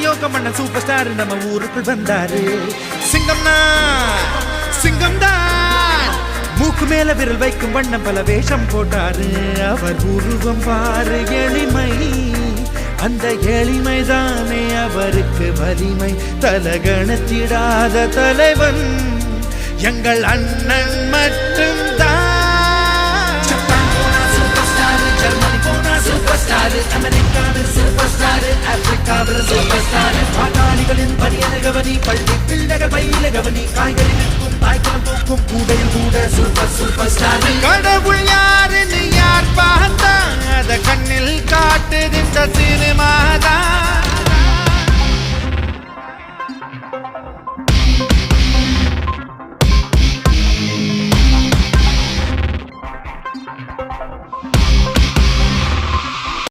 யோகம் பண்ண super star நம்ம ஊருக்குள் வந்தாரு. சிங்கம்னா சிங்கம் தான், மூக்கு மேல விரல் வைக்கும் வண்ணம் பல வேஷம் போட்டாரு. அவர் உருவம் பாரு எளிமை, அந்த எளிமைதானே அவருக்கு வலிமை. தலகணத்திடாத தலைவன் எங்கள் அண்ணன் மட்டும் தான். ஜப்பான் போனா சூப்பர் ஸ்டார், ஜெர்மனி போனா சூப்பர் ஸ்டார், அமெரிக்காவில் சூப்பர் ஸ்டார், ஆப்பிரிக்காவில் சூப்பர் ஸ்டார். பாட்டாளிகளின் பணியன கவனி, பள்ளி பிள்ளைகள் பயில கவனி, காய்கறி விற்கும் தாய்க்குளம் தூக்கும் கூடையில் கூட சூப்பர் சூப்பர் ஸ்டார். கடவுள் யாருன்னு யார் பார்த்தா, அத கண்ணில் காட்டுது இந்த சினிமாதான்.